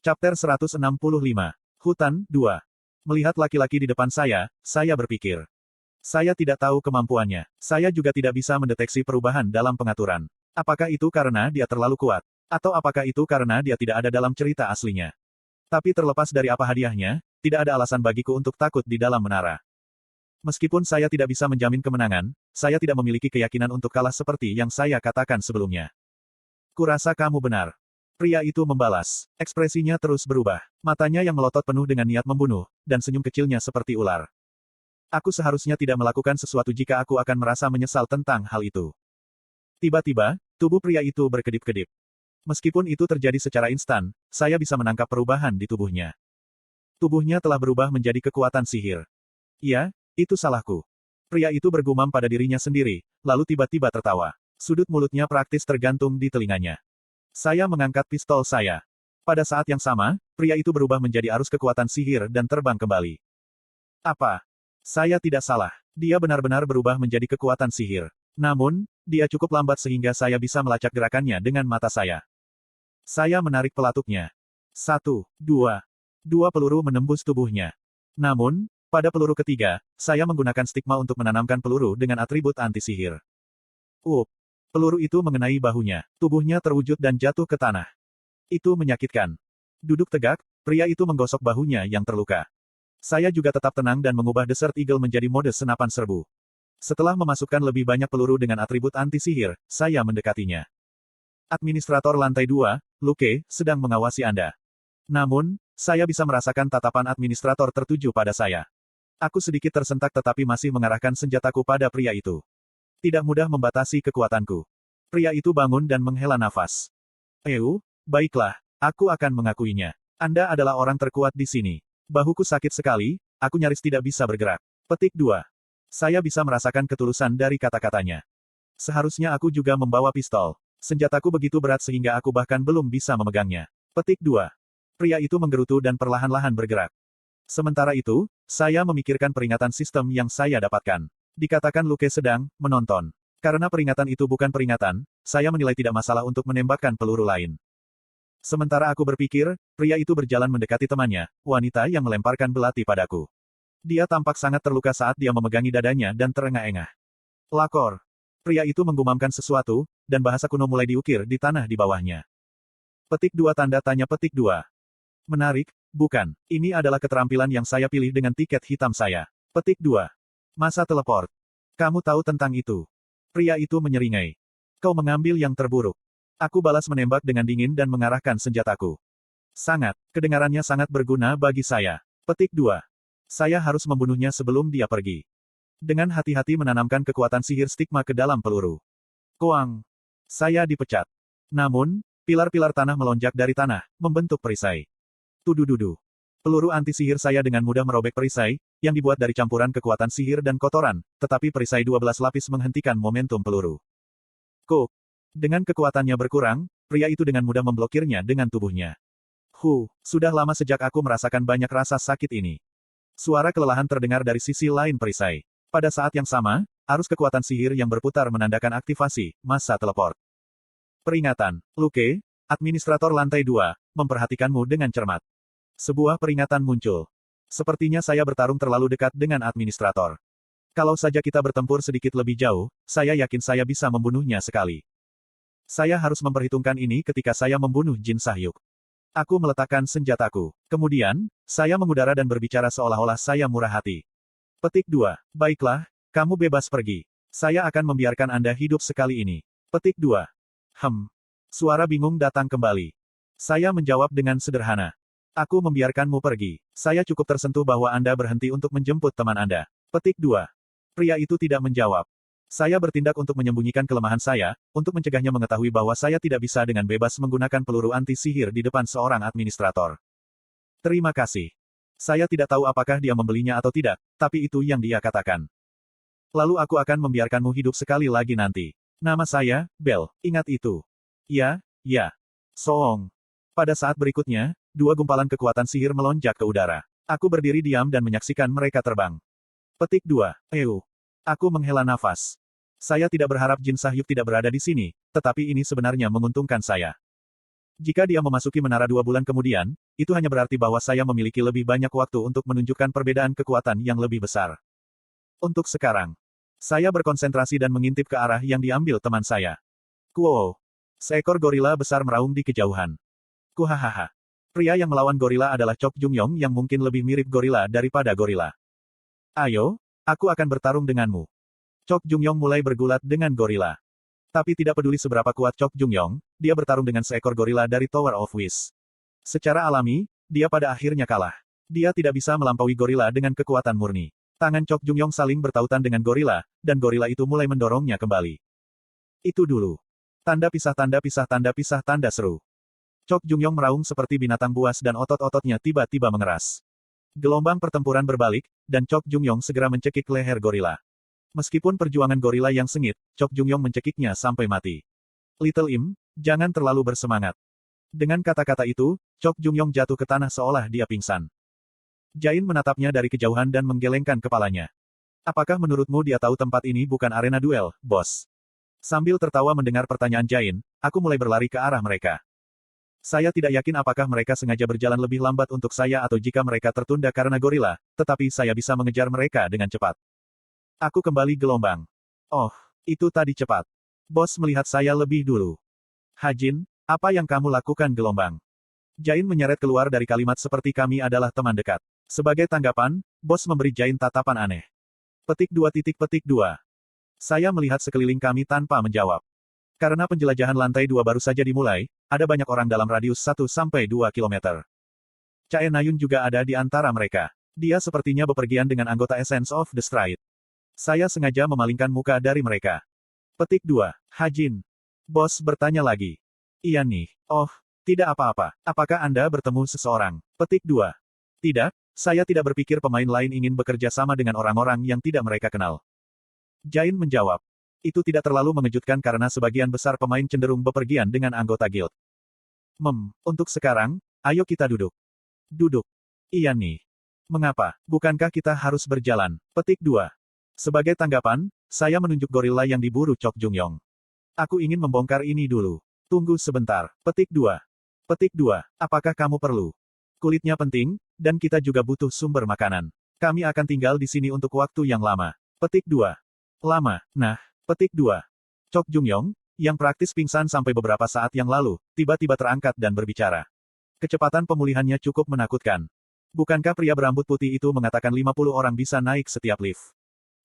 Chapter 165. Hutan, 2. Melihat laki-laki di depan saya berpikir. Saya tidak tahu kemampuannya. Saya juga tidak bisa mendeteksi perubahan dalam pengaturan. Apakah itu karena dia terlalu kuat? Atau apakah itu karena dia tidak ada dalam cerita aslinya? Tapi terlepas dari apa hadiahnya, tidak ada alasan bagiku untuk takut di dalam menara. Meskipun saya tidak bisa menjamin kemenangan, saya tidak memiliki keyakinan untuk kalah seperti yang saya katakan sebelumnya. Kurasa kamu benar. Pria itu membalas. Ekspresinya terus berubah. Matanya yang melotot penuh dengan niat membunuh, dan senyum kecilnya seperti ular. Aku seharusnya tidak melakukan sesuatu jika aku akan merasa menyesal tentang hal itu. Tiba-tiba, tubuh pria itu berkedip-kedip. Meskipun itu terjadi secara instan, saya bisa menangkap perubahan di tubuhnya. Tubuhnya telah berubah menjadi kekuatan sihir. Iya, itu salahku. Pria itu bergumam pada dirinya sendiri, lalu tiba-tiba tertawa. Sudut mulutnya praktis tergantung di telinganya. Saya mengangkat pistol saya. Pada saat yang sama, pria itu berubah menjadi arus kekuatan sihir dan terbang kembali. Apa? Saya tidak salah. Dia benar-benar berubah menjadi kekuatan sihir. Namun, dia cukup lambat sehingga saya bisa melacak gerakannya dengan mata saya. Saya menarik pelatuknya. 1, 2. 2 peluru menembus tubuhnya. Namun, pada peluru ketiga, saya menggunakan stigma untuk menanamkan peluru dengan atribut anti-sihir. Peluru itu mengenai bahunya. Tubuhnya terwujud dan jatuh ke tanah. Itu menyakitkan. Duduk tegak, pria itu menggosok bahunya yang terluka. Saya juga tetap tenang dan mengubah Desert Eagle menjadi mode senapan serbu. Setelah memasukkan lebih banyak peluru dengan atribut anti-sihir, saya mendekatinya. Administrator lantai 2, Luke, sedang mengawasi Anda. Namun, saya bisa merasakan tatapan administrator tertuju pada saya. Aku sedikit tersentak tetapi masih mengarahkan senjataku pada pria itu. Tidak mudah membatasi kekuatanku. Pria itu bangun dan menghela nafas. Baiklah, aku akan mengakuinya. Anda adalah orang terkuat di sini. Bahuku sakit sekali, aku nyaris tidak bisa bergerak. Petik 2. Saya bisa merasakan ketulusan dari kata-katanya. Seharusnya aku juga membawa pistol. Senjataku begitu berat sehingga aku bahkan belum bisa memegangnya. Petik 2. Pria itu menggerutu dan perlahan-lahan bergerak. Sementara itu, saya memikirkan peringatan sistem yang saya dapatkan. Dikatakan Luke sedang menonton. Karena peringatan itu bukan peringatan, saya menilai tidak masalah untuk menembakkan peluru lain. Sementara aku berpikir, pria itu berjalan mendekati temannya, wanita yang melemparkan belati padaku. Dia tampak sangat terluka saat dia memegangi dadanya dan terengah-engah. Lakor. Pria itu menggumamkan sesuatu, dan bahasa kuno mulai diukir di tanah di bawahnya. Petik 2 tanda tanya petik 2. Menarik, bukan? Ini adalah keterampilan yang saya pilih dengan tiket hitam saya. Petik 2. Masa teleport. Kamu tahu tentang itu. Pria itu menyeringai. Kau mengambil yang terburuk. Aku balas menembak dengan dingin dan mengarahkan senjataku. Kedengarannya sangat berguna bagi saya. Petik 2. Saya harus membunuhnya sebelum dia pergi. Dengan hati-hati menanamkan kekuatan sihir stigma ke dalam peluru. Koang. Saya dipecat. Namun, pilar-pilar tanah melonjak dari tanah, membentuk perisai. Tudududu. Peluru anti-sihir saya dengan mudah merobek perisai, yang dibuat dari campuran kekuatan sihir dan kotoran, tetapi perisai 12 lapis menghentikan momentum peluru. Dengan kekuatannya berkurang, pria itu dengan mudah memblokirnya dengan tubuhnya. Sudah lama sejak aku merasakan banyak rasa sakit ini. Suara kelelahan terdengar dari sisi lain perisai. Pada saat yang sama, arus kekuatan sihir yang berputar menandakan aktivasi masa teleport. Peringatan, Luke, administrator lantai 2, memperhatikanmu dengan cermat. Sebuah peringatan muncul. Sepertinya saya bertarung terlalu dekat dengan administrator. Kalau saja kita bertempur sedikit lebih jauh, saya yakin saya bisa membunuhnya sekali. Saya harus memperhitungkan ini ketika saya membunuh Jin Sahyuk. Aku meletakkan senjataku. Kemudian, saya mengudara dan berbicara seolah-olah saya murah hati. Petik 2. Baiklah, kamu bebas pergi. Saya akan membiarkan Anda hidup sekali ini. Petik 2. Suara bingung datang kembali. Saya menjawab dengan sederhana. Aku membiarkanmu pergi. Saya cukup tersentuh bahwa Anda berhenti untuk menjemput teman Anda. Petik 2. Pria itu tidak menjawab. Saya bertindak untuk menyembunyikan kelemahan saya, untuk mencegahnya mengetahui bahwa saya tidak bisa dengan bebas menggunakan peluru anti-sihir di depan seorang administrator. Terima kasih. Saya tidak tahu apakah dia membelinya atau tidak, tapi itu yang dia katakan. Lalu aku akan membiarkanmu hidup sekali lagi nanti. Nama saya, Bell, ingat itu. Ya. Soong. Pada saat berikutnya, 2 gumpalan kekuatan sihir melonjak ke udara. Aku berdiri diam dan menyaksikan mereka terbang. Petik 2. Aku menghela nafas. Saya tidak berharap Jin Sahyuk tidak berada di sini, tetapi ini sebenarnya menguntungkan saya. Jika dia memasuki menara 2 bulan kemudian, itu hanya berarti bahwa saya memiliki lebih banyak waktu untuk menunjukkan perbedaan kekuatan yang lebih besar. Untuk sekarang, saya berkonsentrasi dan mengintip ke arah yang diambil teman saya. Kuow! Seekor gorila besar meraung di kejauhan. Kuhahaha. Pria yang melawan gorila adalah Chok Jung-yong yang mungkin lebih mirip gorila daripada gorila. Ayo, aku akan bertarung denganmu. Chok Jung-yong mulai bergulat dengan gorila. Tapi tidak peduli seberapa kuat Chok Jung-yong, dia bertarung dengan seekor gorila dari Tower of Wish. Secara alami, dia pada akhirnya kalah. Dia tidak bisa melampaui gorila dengan kekuatan murni. Tangan Chok Jung-yong saling bertautan dengan gorila, dan gorila itu mulai mendorongnya kembali. Itu dulu. Tanda pisah tanda pisah tanda pisah tanda seru. Chok Jung-yong meraung seperti binatang buas dan otot-ototnya tiba-tiba mengeras. Gelombang pertempuran berbalik, dan Chok Jung-yong segera mencekik leher gorila. Meskipun perjuangan gorila yang sengit, Chok Jung-yong mencekiknya sampai mati. Little Im, jangan terlalu bersemangat. Dengan kata-kata itu, Chok Jung-yong jatuh ke tanah seolah dia pingsan. Jain menatapnya dari kejauhan dan menggelengkan kepalanya. Apakah menurutmu dia tahu tempat ini bukan arena duel, bos? Sambil tertawa mendengar pertanyaan Jain, aku mulai berlari ke arah mereka. Saya tidak yakin apakah mereka sengaja berjalan lebih lambat untuk saya atau jika mereka tertunda karena gorila, tetapi saya bisa mengejar mereka dengan cepat. Aku kembali gelombang. Oh, itu tadi cepat. Bos melihat saya lebih dulu. Hajin, apa yang kamu lakukan gelombang? Jain menyeret keluar dari kalimat seperti kami adalah teman dekat. Sebagai tanggapan, bos memberi Jain tatapan aneh. Petik 2. Saya melihat sekeliling kami tanpa menjawab. Karena penjelajahan lantai 2 baru saja dimulai, ada banyak orang dalam radius 1-2 kilometer. Chae Nayun juga ada di antara mereka. Dia sepertinya bepergian dengan anggota Essence of the Stride. Saya sengaja memalingkan muka dari mereka. Petik 2. Hajin. Bos bertanya lagi. Iya nih. Oh, tidak apa-apa. Apakah Anda bertemu seseorang? Petik 2. Tidak, saya tidak berpikir pemain lain ingin bekerja sama dengan orang-orang yang tidak mereka kenal. Jain menjawab. Itu tidak terlalu mengejutkan karena sebagian besar pemain cenderung bepergian dengan anggota guild. Untuk sekarang, ayo kita duduk. Duduk. Iya nih. Mengapa? Bukankah kita harus berjalan? Petik 2. Sebagai tanggapan, saya menunjuk gorila yang diburu Chok Jung-yong. Aku ingin membongkar ini dulu. Tunggu sebentar. Petik 2. Petik 2. Apakah kamu perlu? Kulitnya penting, dan kita juga butuh sumber makanan. Kami akan tinggal di sini untuk waktu yang lama. Petik 2. Lama. Nah, petik 2. Chok Jung-yong, yang praktis pingsan sampai beberapa saat yang lalu, tiba-tiba terangkat dan berbicara. Kecepatan pemulihannya cukup menakutkan. Bukankah pria berambut putih itu mengatakan 50 orang bisa naik setiap lift?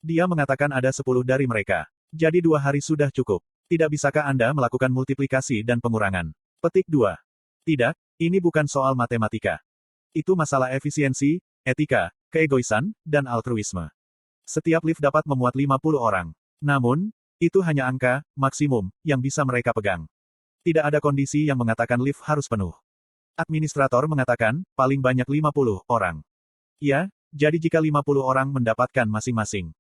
Dia mengatakan ada 10 dari mereka. Jadi 2 hari sudah cukup. Tidak bisakah Anda melakukan multiplikasi dan pengurangan? Petik 2. Tidak, ini bukan soal matematika. Itu masalah efisiensi, etika, keegoisan, dan altruisme. Setiap lift dapat memuat 50 orang. Namun, itu hanya angka, maksimum, yang bisa mereka pegang. Tidak ada kondisi yang mengatakan lift harus penuh. Administrator mengatakan, paling banyak 50 orang. Ya, jadi jika 50 orang mendapatkan masing-masing.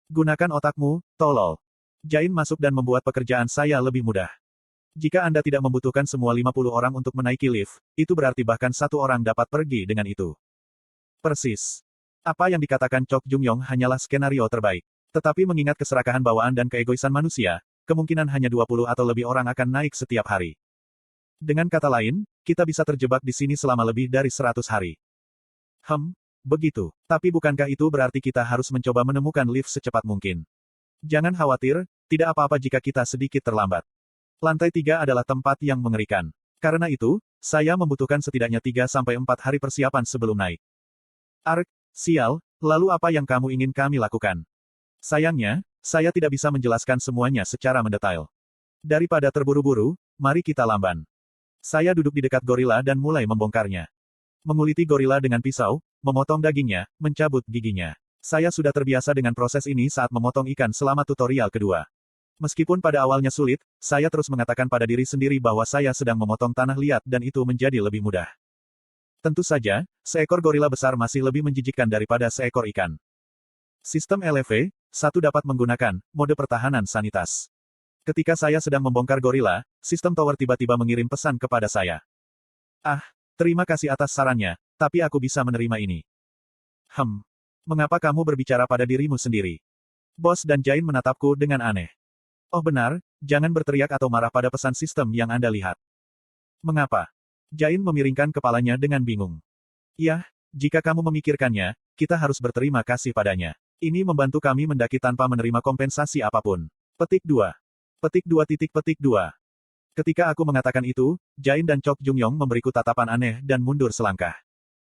Gunakan otakmu, tolol. Jain masuk dan membuat pekerjaan saya lebih mudah. Jika Anda tidak membutuhkan semua 50 orang untuk menaiki lift, itu berarti bahkan 1 orang dapat pergi dengan itu. Persis. Apa yang dikatakan Chok Jung-yong hanyalah skenario terbaik. Tetapi mengingat keserakahan bawaan dan keegoisan manusia, kemungkinan hanya 20 atau lebih orang akan naik setiap hari. Dengan kata lain, kita bisa terjebak di sini selama lebih dari 100 hari. Begitu. Tapi bukankah itu berarti kita harus mencoba menemukan lift secepat mungkin? Jangan khawatir, tidak apa-apa jika kita sedikit terlambat. Lantai 3 adalah tempat yang mengerikan. Karena itu, saya membutuhkan setidaknya 3-4 hari persiapan sebelum naik. Sial, lalu apa yang kamu ingin kami lakukan? Sayangnya, saya tidak bisa menjelaskan semuanya secara mendetail. Daripada terburu-buru, mari kita lamban. Saya duduk di dekat gorila dan mulai membongkarnya. Menguliti gorila dengan pisau, memotong dagingnya, mencabut giginya. Saya sudah terbiasa dengan proses ini saat memotong ikan selama tutorial kedua. Meskipun pada awalnya sulit, saya terus mengatakan pada diri sendiri bahwa saya sedang memotong tanah liat dan itu menjadi lebih mudah. Tentu saja, seekor gorila besar masih lebih menjijikkan daripada seekor ikan. Sistem LV-1 dapat menggunakan mode pertahanan sanitas. Ketika saya sedang membongkar gorila, sistem tower tiba-tiba mengirim pesan kepada saya. Terima kasih atas sarannya, tapi aku bisa menerima ini. Mengapa kamu berbicara pada dirimu sendiri? Bos dan Jain menatapku dengan aneh. Oh benar, jangan berteriak atau marah pada pesan sistem yang Anda lihat. Mengapa? Jain memiringkan kepalanya dengan bingung. Yah, jika kamu memikirkannya, kita harus berterima kasih padanya. Ini membantu kami mendaki tanpa menerima kompensasi apapun. Petik 2. Petik 2. Ketika aku mengatakan itu, Jain dan Chok Jung Yong memberiku tatapan aneh dan mundur selangkah.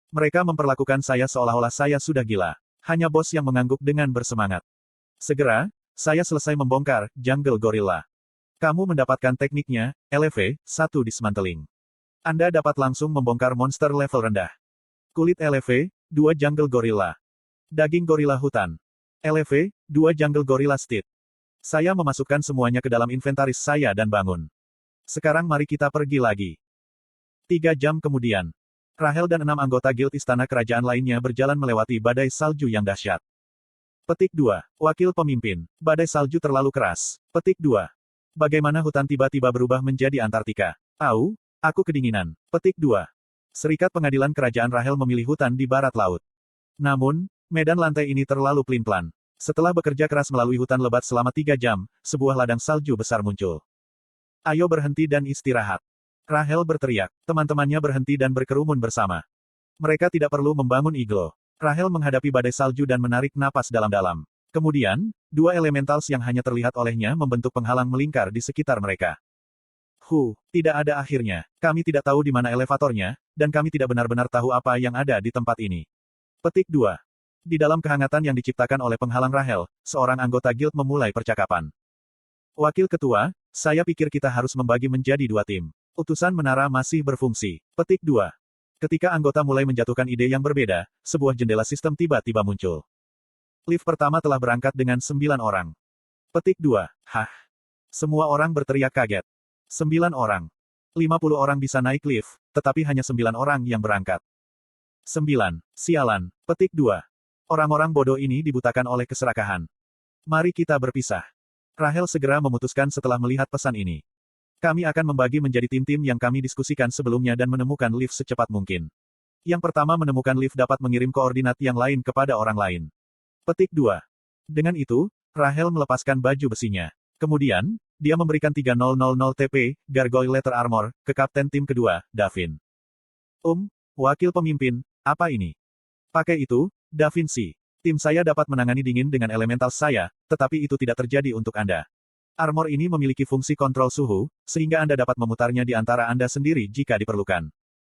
Mereka memperlakukan saya seolah-olah saya sudah gila. Hanya bos yang mengangguk dengan bersemangat. Segera, saya selesai membongkar Jungle Gorilla. Kamu mendapatkan tekniknya, LV-1 dismantling. Anda dapat langsung membongkar monster level rendah. Kulit LV-2 Jungle Gorilla. Daging gorila hutan. LV-2 Jungle Gorilla Steed. Saya memasukkan semuanya ke dalam inventaris saya dan bangun. Sekarang mari kita pergi lagi. 3 jam kemudian. Rahel dan 6 anggota guild istana kerajaan lainnya berjalan melewati badai salju yang dahsyat. Petik 2. Wakil pemimpin. Badai salju terlalu keras. Petik 2. Bagaimana hutan tiba-tiba berubah menjadi Antartika? Au, aku kedinginan. Petik 2. Serikat Pengadilan Kerajaan Rahel memilih hutan di barat laut. Namun, medan lantai ini terlalu pelin-pelan. Setelah bekerja keras melalui hutan lebat selama 3 jam, sebuah ladang salju besar muncul. Ayo berhenti dan istirahat. Rahel berteriak. Teman-temannya berhenti dan berkerumun bersama. Mereka tidak perlu membangun iglo. Rahel menghadapi badai salju dan menarik napas dalam-dalam. Kemudian, 2 elementals yang hanya terlihat olehnya membentuk penghalang melingkar di sekitar mereka. Tidak ada akhirnya. Kami tidak tahu di mana elevatornya, dan kami tidak benar-benar tahu apa yang ada di tempat ini. Petik 2. Di dalam kehangatan yang diciptakan oleh penghalang Rahel, seorang anggota guild memulai percakapan. Wakil ketua, saya pikir kita harus membagi menjadi 2 tim. Utusan menara masih berfungsi. Petik 2. Ketika anggota mulai menjatuhkan ide yang berbeda, sebuah jendela sistem tiba-tiba muncul. Lift pertama telah berangkat dengan 9 orang. Petik 2. Hah? Semua orang berteriak kaget. 9 orang. 50 orang bisa naik lift, tetapi hanya 9 orang yang berangkat. 9. Sialan. Petik 2. Orang-orang bodoh ini dibutakan oleh keserakahan. Mari kita berpisah. Rahel segera memutuskan setelah melihat pesan ini. Kami akan membagi menjadi tim-tim yang kami diskusikan sebelumnya dan menemukan lift secepat mungkin. Yang pertama menemukan lift dapat mengirim koordinat yang lain kepada orang lain. Petik 2. Dengan itu, Rahel melepaskan baju besinya. Kemudian, dia memberikan 3000 TP, Gargoyle Letter Armor, ke kapten tim kedua, Davin. Wakil pemimpin, apa ini? Pakai itu, Da Vinci. Tim saya dapat menangani dingin dengan elemental saya, tetapi itu tidak terjadi untuk Anda. Armor ini memiliki fungsi kontrol suhu, sehingga Anda dapat memutarnya di antara Anda sendiri jika diperlukan.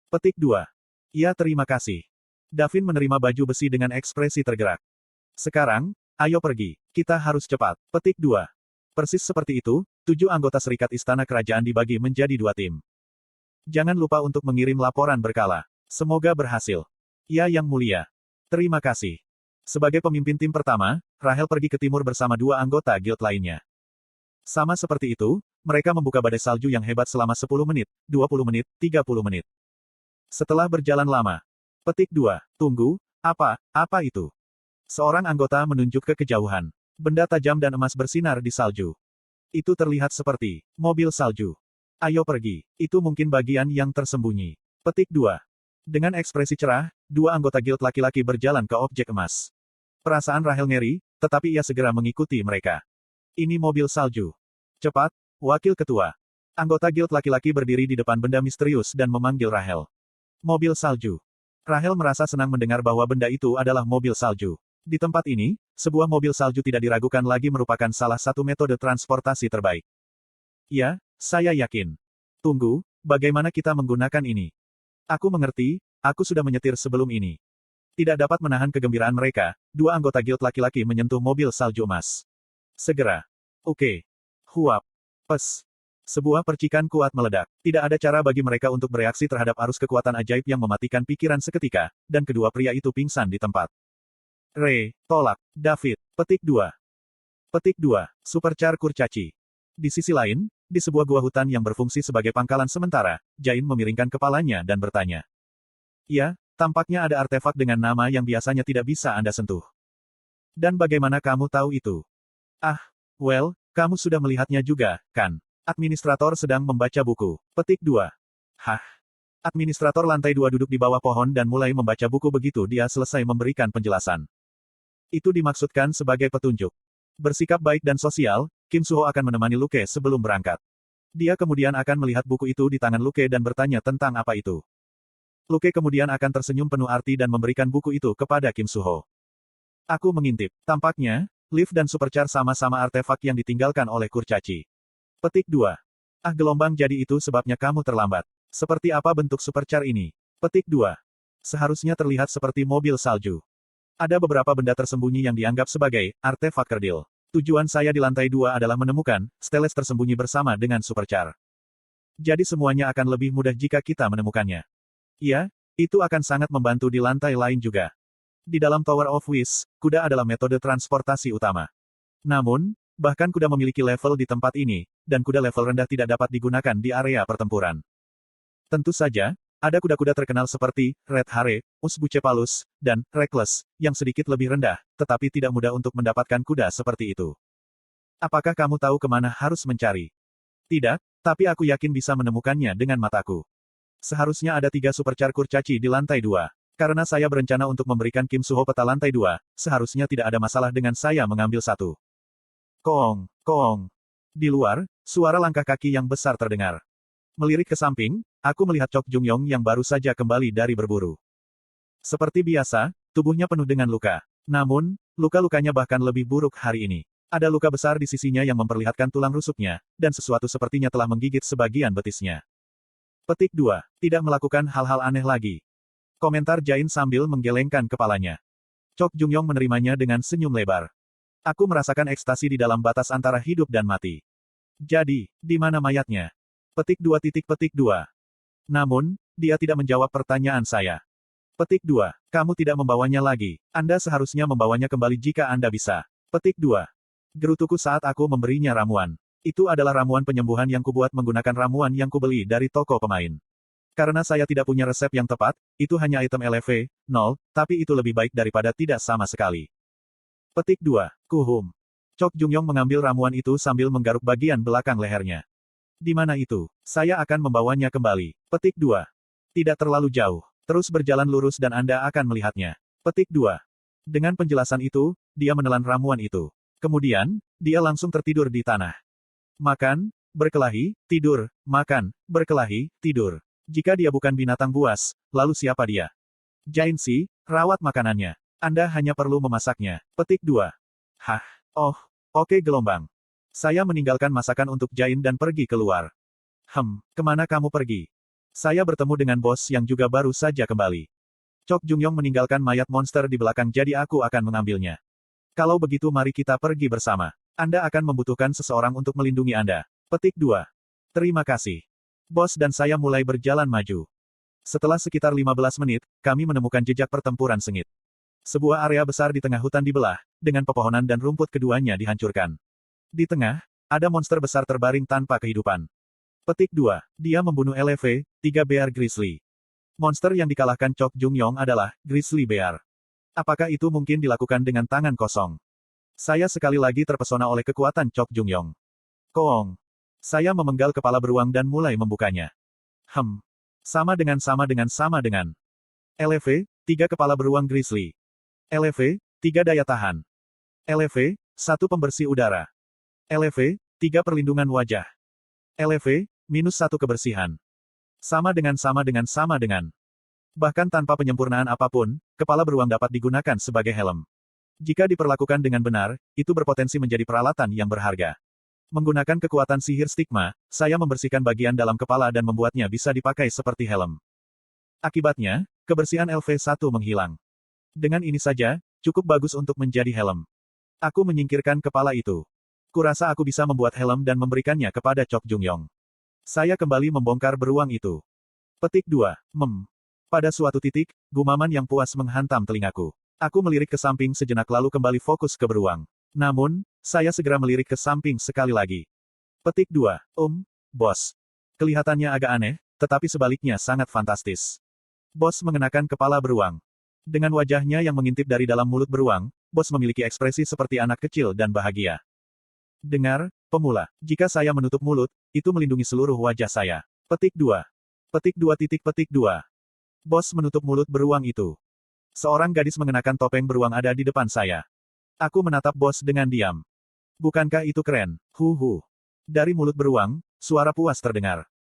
Petik 2. Ya, terima kasih. Davin menerima baju besi dengan ekspresi tergerak. Sekarang, ayo pergi. Kita harus cepat. Petik 2. Persis seperti itu, 7 anggota serikat istana kerajaan dibagi menjadi 2 tim. Jangan lupa untuk mengirim laporan berkala. Semoga berhasil. Ya Yang Mulia. Terima kasih. Sebagai pemimpin tim pertama, Rahel pergi ke timur bersama 2 anggota guild lainnya. Sama seperti itu, mereka membuka badai salju yang hebat selama 10 menit, 20 menit, 30 menit. Setelah berjalan lama. Petik 2. Tunggu, apa itu? Seorang anggota menunjuk ke kejauhan. Benda tajam dan emas bersinar di salju. Itu terlihat seperti mobil salju. Ayo pergi, itu mungkin bagian yang tersembunyi. Petik 2. Dengan ekspresi cerah, 2 anggota guild laki-laki berjalan ke objek emas. Perasaan Rahel ngeri, tetapi ia segera mengikuti mereka. Ini mobil salju. Cepat, wakil ketua. Anggota guild laki-laki berdiri di depan benda misterius dan memanggil Rahel. Mobil salju. Rahel merasa senang mendengar bahwa benda itu adalah mobil salju. Di tempat ini, sebuah mobil salju tidak diragukan lagi merupakan salah satu metode transportasi terbaik. Ya, saya yakin. Tunggu, bagaimana kita menggunakan ini? Aku mengerti, aku sudah menyetir sebelum ini. Tidak dapat menahan kegembiraan mereka, 2 anggota guild laki-laki menyentuh mobil salju emas. Segera. Oke. Huap. Pes. Sebuah percikan kuat meledak. Tidak ada cara bagi mereka untuk bereaksi terhadap arus kekuatan ajaib yang mematikan pikiran seketika, dan kedua pria itu pingsan di tempat. Tolak. David. Petik 2. Petik 2. Supercar kurcaci. Di sisi lain, di sebuah gua hutan yang berfungsi sebagai pangkalan sementara, Jain memiringkan kepalanya dan bertanya. Ya, tampaknya ada artefak dengan nama yang biasanya tidak bisa Anda sentuh. Dan bagaimana kamu tahu itu? Kamu sudah melihatnya juga, kan? Administrator sedang membaca buku. Petik 2. Hah? Administrator lantai 2 duduk di bawah pohon dan mulai membaca buku begitu dia selesai memberikan penjelasan. Itu dimaksudkan sebagai petunjuk. Bersikap baik dan sosial, Kim Suho akan menemani Luke sebelum berangkat. Dia kemudian akan melihat buku itu di tangan Luke dan bertanya tentang apa itu. Luke kemudian akan tersenyum penuh arti dan memberikan buku itu kepada Kim Suho. Aku mengintip. Tampaknya, Lift dan Superchar sama-sama artefak yang ditinggalkan oleh kurcaci. Petik 2. Ah, gelombang, jadi itu sebabnya kamu terlambat. Seperti apa bentuk Superchar ini? Petik 2. Seharusnya terlihat seperti mobil salju. Ada beberapa benda tersembunyi yang dianggap sebagai artefak kerdil. Tujuan saya di lantai 2 adalah menemukan Steles tersembunyi bersama dengan Superchar. Jadi semuanya akan lebih mudah jika kita menemukannya. Iya, itu akan sangat membantu di lantai lain juga. Di dalam Tower of Wish, kuda adalah metode transportasi utama. Namun, bahkan kuda memiliki level di tempat ini, dan kuda level rendah tidak dapat digunakan di area pertempuran. Tentu saja, ada kuda-kuda terkenal seperti Red Hare, Usbucephalus, dan Reckless, yang sedikit lebih rendah, tetapi tidak mudah untuk mendapatkan kuda seperti itu. Apakah kamu tahu kemana harus mencari? Tidak, tapi aku yakin bisa menemukannya dengan mataku. Seharusnya ada 3 Superchar kurcaci di lantai 2. Karena saya berencana untuk memberikan Kim Suho peta lantai 2, seharusnya tidak ada masalah dengan saya mengambil satu. Koong, koong. Di luar, suara langkah kaki yang besar terdengar. Melirik ke samping, aku melihat Chok Jung-yong yang baru saja kembali dari berburu. Seperti biasa, tubuhnya penuh dengan luka. Namun, luka-lukanya bahkan lebih buruk hari ini. Ada luka besar di sisinya yang memperlihatkan tulang rusuknya, dan sesuatu sepertinya telah menggigit sebagian betisnya. Petik 2. Tidak melakukan hal-hal aneh lagi. Komentar Jain sambil menggelengkan kepalanya. Chok Jung-yong menerimanya dengan senyum lebar. Aku merasakan ekstasi di dalam batas antara hidup dan mati. Jadi, di mana mayatnya? Petik 2. Namun, dia tidak menjawab pertanyaan saya. Petik 2. Kamu tidak membawanya lagi. Anda seharusnya membawanya kembali jika Anda bisa. Petik 2. Gerutuku saat aku memberinya ramuan. Itu adalah ramuan penyembuhan yang kubuat menggunakan ramuan yang kubeli dari toko pemain. Karena saya tidak punya resep yang tepat, itu hanya item LV, 0, tapi itu lebih baik daripada tidak sama sekali. Petik 2. Kuhum. Chok Jung-yong mengambil ramuan itu sambil menggaruk bagian belakang lehernya. Di mana itu? Saya akan membawanya kembali. Petik 2. Tidak terlalu jauh. Terus berjalan lurus dan Anda akan melihatnya. Petik 2. Dengan penjelasan itu, dia menelan ramuan itu. Kemudian, dia langsung tertidur di tanah. Makan, berkelahi, tidur, makan, berkelahi, tidur. Jika dia bukan binatang buas, lalu siapa dia? Jain Si, rawat makanannya. Anda hanya perlu memasaknya. Petik 2. Hah, oh, oke gelombang. Saya meninggalkan masakan untuk Jain dan pergi keluar. Kemana kamu pergi? Saya bertemu dengan bos yang juga baru saja kembali. Chok Jung-yong meninggalkan mayat monster di belakang jadi aku akan mengambilnya. Kalau begitu mari kita pergi bersama. Anda akan membutuhkan seseorang untuk melindungi Anda. Petik 2. Terima kasih. Bos dan saya mulai berjalan maju. Setelah sekitar 15 menit, kami menemukan jejak pertempuran sengit. Sebuah area besar di tengah hutan dibelah, dengan pepohonan dan rumput keduanya dihancurkan. Di tengah, ada monster besar terbaring tanpa kehidupan. Petik 2. Dia membunuh LV, 3 Bear Grizzly. Monster yang dikalahkan Chok Jung-yong adalah Grizzly Bear. Apakah itu mungkin dilakukan dengan tangan kosong? Saya sekali lagi terpesona oleh kekuatan Chok Jung-yong. Koong. Saya memenggal kepala beruang dan mulai membukanya. Sama dengan. LV, 3 kepala beruang grizzly. LV, 3 daya tahan. LV, 1 pembersih udara. LV, 3 perlindungan wajah. LV, -1 kebersihan. Sama dengan. Bahkan tanpa penyempurnaan apapun, kepala beruang dapat digunakan sebagai helm. Jika diperlakukan dengan benar, itu berpotensi menjadi peralatan yang berharga. Menggunakan kekuatan sihir stigma, saya membersihkan bagian dalam kepala dan membuatnya bisa dipakai seperti helm. Akibatnya, kebersihan LV1 menghilang. Dengan ini saja, cukup bagus untuk menjadi helm. Aku menyingkirkan kepala itu. Kurasa aku bisa membuat helm dan memberikannya kepada Chok Jung-yong. Saya kembali membongkar beruang itu. Petik 2. Pada suatu titik, gumaman yang puas menghantam telingaku. Aku melirik ke samping sejenak lalu kembali fokus ke beruang. Namun, saya segera melirik ke samping sekali lagi. Petik 2. Bos. Kelihatannya agak aneh, tetapi sebaliknya sangat fantastis. Bos mengenakan kepala beruang. Dengan wajahnya yang mengintip dari dalam mulut beruang, bos memiliki ekspresi seperti anak kecil dan bahagia. Dengar, pemula, jika saya menutup mulut, itu melindungi seluruh wajah saya. Petik 2. Petik 2. Bos menutup mulut beruang itu. Seorang gadis mengenakan topeng beruang ada di depan saya. Aku menatap bos dengan diam. Bukankah itu keren? Dari mulut beruang, Suara puas terdengar.